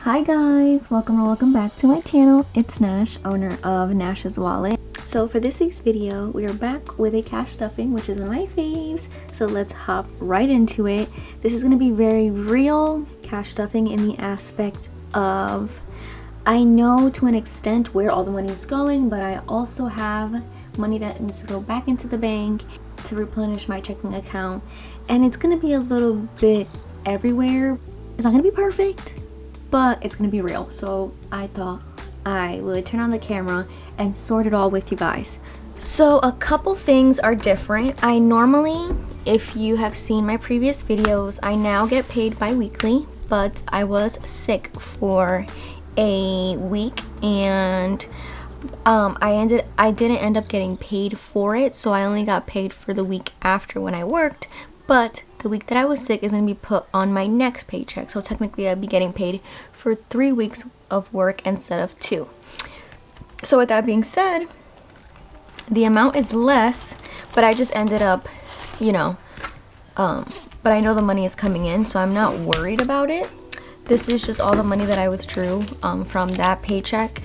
Hi guys, welcome or welcome back to my channel. It's Nash, owner of Nash's Wallet. So for this week's video, we are back with a cash stuffing, which is one of my faves. So let's hop right into it. This is going to be very real cash stuffing in the aspect of, I know to an extent where all the money is going, but I also have money that needs to go back into the bank to replenish my checking account. And it's going to be a little bit everywhere. It's not going to be perfect, but it's gonna be real. So I thought I would turn on the camera and sort it all with you guys. So a couple things are different. I normally, if you have seen my previous videos, I now get paid bi-weekly, but I was sick for a week and I didn't end up getting paid for it, so I only got paid for the week after when I worked. But the week that I was sick is going to be put on my next paycheck. So technically I'd be getting paid for 3 weeks of work instead of 2. So with that being said, the amount is less, but I just ended up, but I know the money is coming in, so I'm not worried about it. This is just all the money that I withdrew from that paycheck.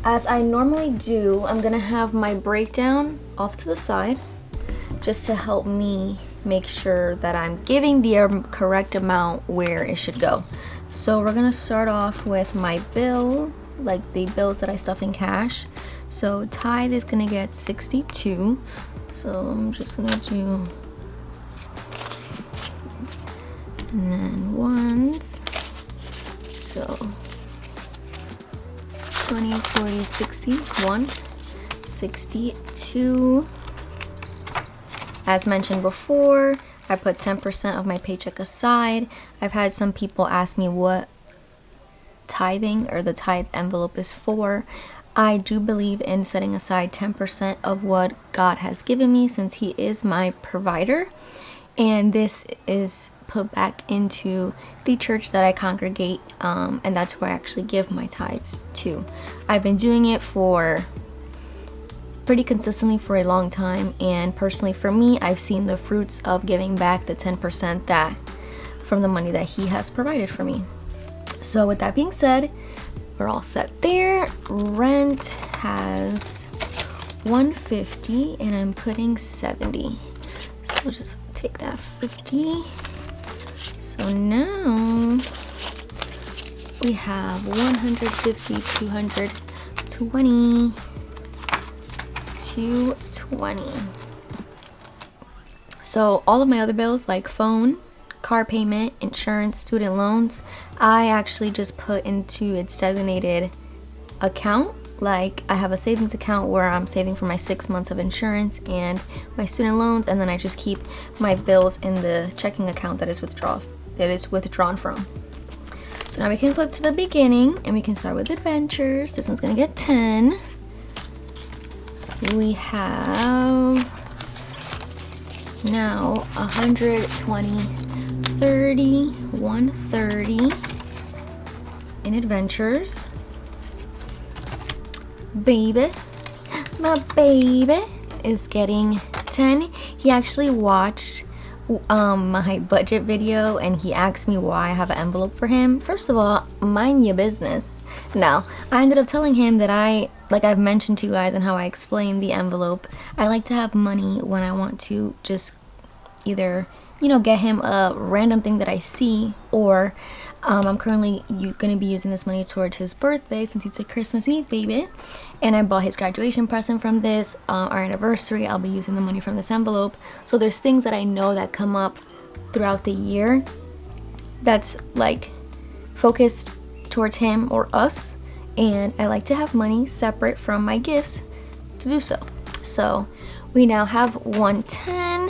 As I normally do, I'm gonna have my breakdown off to the side just to help me make sure that I'm giving the correct amount where it should go. So we're gonna start off with my bill, like the bills that I stuff in cash. So Tide is gonna get 62. So I'm just gonna do, and then ones. So 20, 40, 60, 1, 62. As mentioned before, I put 10% of my paycheck aside. I've had some people ask me what tithing or the tithe envelope is for. I do believe in setting aside 10% of what God has given me, since He is my provider. And this is put back into the church that I congregate, and that's where I actually give my tithes to. I've been doing it for pretty consistently for a long time, and personally for me, I've seen the fruits of giving back the 10% that from the money that He has provided for me. So with that being said, we're all set there. Rent has 150 and I'm putting 70. So we'll just take that 50. So now we have 150, 220, 220. So all of my other bills like phone, car payment, insurance, student loans, I actually just put into its designated account. Like I have a savings account where I'm saving for my 6 months of insurance and my student loans, and then I just keep my bills in the checking account that is withdrawn from. So now we can flip to the beginning and we can start with adventures. This one's gonna get 10. We have now 120, 30, 130 in adventures. Baby, my baby is getting 10. He actually watched my budget video and he asked me why I have an envelope for him. First of all, mind your business. No, I ended up telling him that like I've mentioned to you guys and how I explained the envelope, I like to have money when I want to just either get him a random thing that I see, or I'm currently going to be using this money towards his birthday since it's a Christmas Eve baby, and I bought his graduation present from this, our anniversary. I'll be using the money from this envelope. So there's things that I know that come up throughout the year that's like focused towards him or us, and I like to have money separate from my gifts to do so. So we now have 110.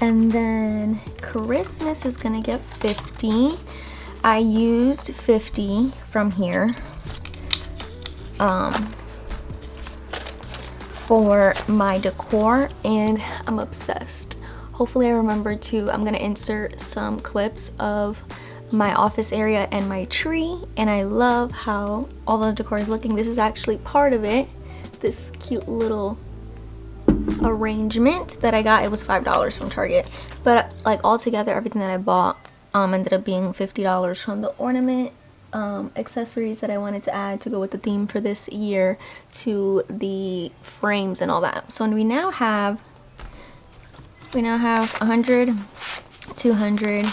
And then Christmas is gonna get 50. I used 50 from here for my decor, and I'm obsessed. Hopefully I remember to, I'm gonna insert some clips of my office area and my tree, and I love how all the decor is looking. This is actually part of it, this cute little arrangement that I got. It was $5 from Target, but like all together everything that I bought ended up being $50 from the ornament accessories that I wanted to add to go with the theme for this year, to the frames and all that. So we now have 100, 200,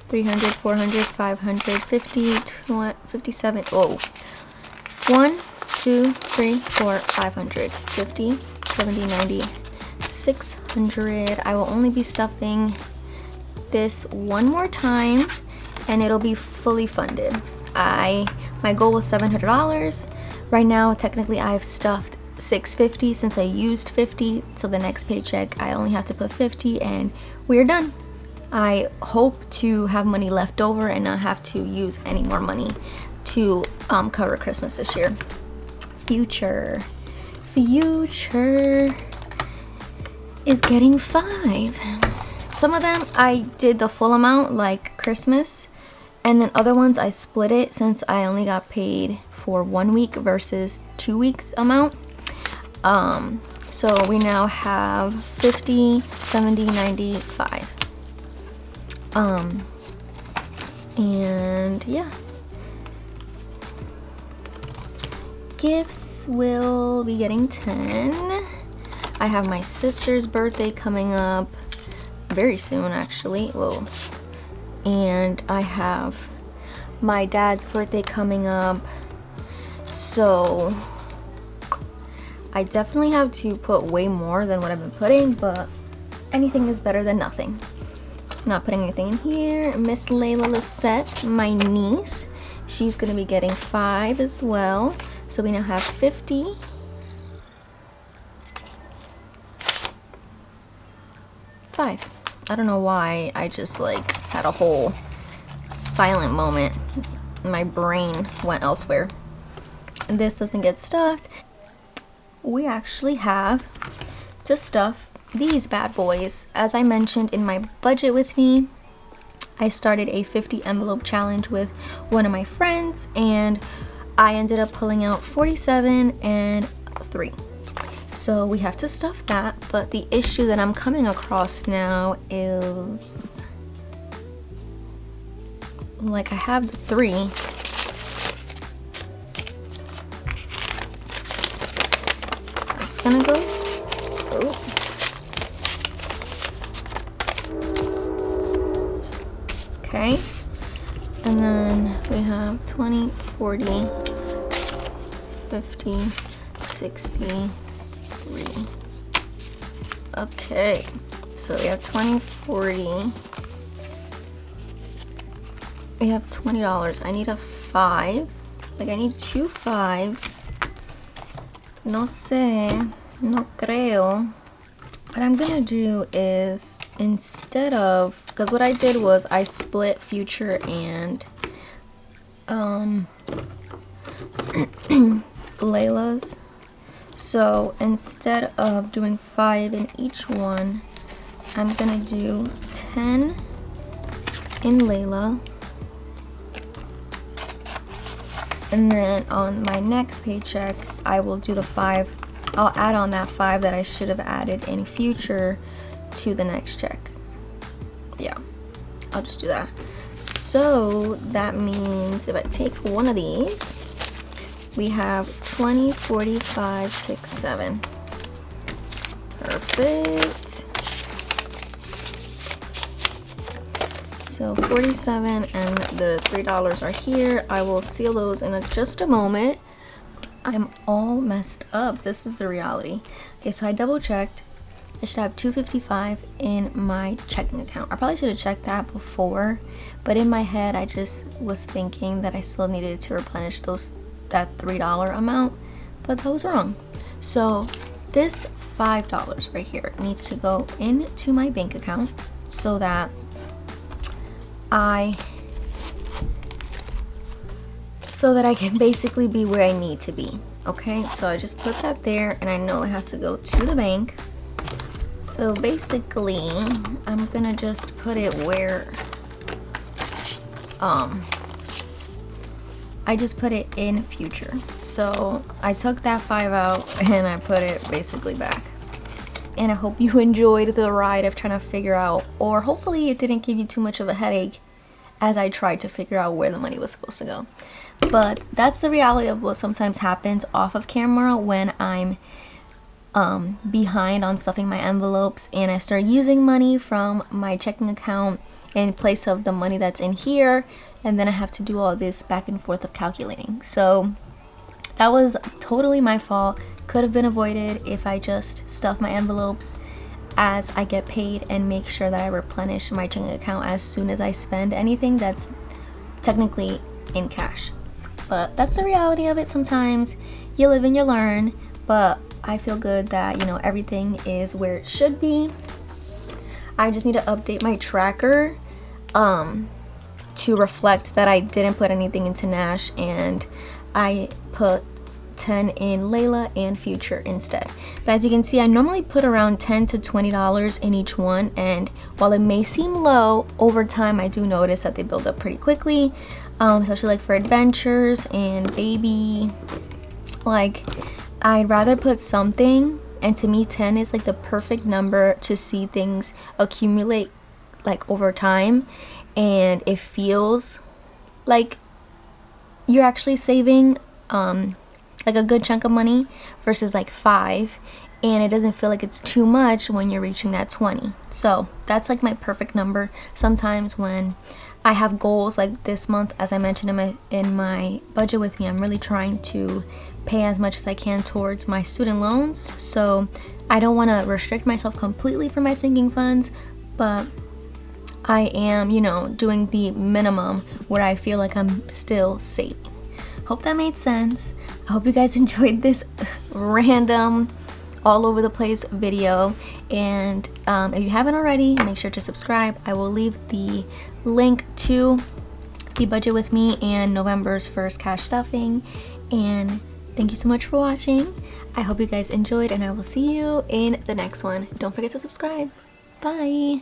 300, 400, 500, 50, 57, oh, 1, 2, 3, 4, 500, 50, 70, 90, 600. I will only be stuffing this one more time and it'll be fully funded. My goal was $700. Right now, technically I've stuffed $650 since I used $50. So the next paycheck, I only have to put $50 and we're done. I hope to have money left over and not have to use any more money to cover Christmas this year. Future is getting 5. Some of them I did the full amount, like Christmas, and then other ones I split it since I only got paid for 1 week versus 2 weeks amount. So we now have 50, 70, 95. And yeah. Gifts will be getting 10. I have my sister's birthday coming up very soon, actually. Whoa. And I have my dad's birthday coming up. So I definitely have to put way more than what I've been putting, but anything is better than nothing. Not putting anything in here. Miss Layla Lisette, my niece, she's gonna be getting 5 as well. So we now have 50. I don't know why I just like had a whole silent moment. My brain went elsewhere. And this doesn't get stuffed. We actually have to stuff these bad boys. As I mentioned in my budget with me, I started a 50 envelope challenge with one of my friends and I ended up pulling out 47 and 3. So we have to stuff that, but the issue that I'm coming across now is, like, I have the 3. That's gonna go. Oh. Okay. And then we have 20, 40, 50, 60, 3. Okay, so we have 20, 40. We have $20. I need a 5. Like, I need 2 5s. No sé, no creo. What I'm gonna do is, instead of, because what I did was I split Future and Layla's. So instead of doing 5 in each one, I'm gonna do 10 in Layla. And then on my next paycheck, I will do the 5. I'll add on that 5 that I should have added in Future to the next check. Yeah, I'll just do that. So that means if I take one of these, we have 20, 45, 6, 7. Perfect. So 47 and the $3 are here. I will seal those in just a moment. I'm all messed up. This is the reality. Okay, so I double checked. I should have $255 in my checking account. I probably should have checked that before, but in my head I just was thinking that I still needed to replenish that $3 amount, but that was wrong. So this $5 right here needs to go into my bank account so that I can basically be where I need to be. Okay, so I just put that there and I know it has to go to the bank. So basically I'm gonna just put it where I just put it in future. So I took that 5 out and I put it basically back. And I hope you enjoyed the ride of trying to figure out, or hopefully it didn't give you too much of a headache as I tried to figure out where the money was supposed to go. But that's the reality of what sometimes happens off of camera when I'm behind on stuffing my envelopes and I start using money from my checking account in place of the money that's in here, and then I have to do all this back and forth of calculating. So that was totally my fault. Could have been avoided if I just stuff my envelopes as I get paid and make sure that I replenish my checking account as soon as I spend anything that's technically in cash. But that's the reality of it. Sometimes you live and you learn, but I feel good that, you know, everything is where it should be. I just need to update my tracker to reflect that I didn't put anything into Nash and I put 10 in Layla and Future instead. But as you can see, I normally put around $10 to $20 in each one, and while it may seem low, over time I do notice that they build up pretty quickly, especially like for adventures and baby. Like, I'd rather put something, and to me 10 is like the perfect number to see things accumulate like over time, and it feels like you're actually saving like a good chunk of money versus like 5, and it doesn't feel like it's too much when you're reaching that 20. So that's like my perfect number. Sometimes when I have goals like this month, as I mentioned in my budget with me, I'm really trying to pay as much as I can towards my student loans, so I don't want to restrict myself completely from my sinking funds, but I am, you know, doing the minimum where I feel like I'm still saving. Hope that made sense. I hope you guys enjoyed this random all over the place video, and if you haven't already, make sure to subscribe. I will leave the link to the budget with me and November's first cash stuffing, and thank you so much for watching. I hope you guys enjoyed, and I will see you in the next one. Don't forget to subscribe. Bye.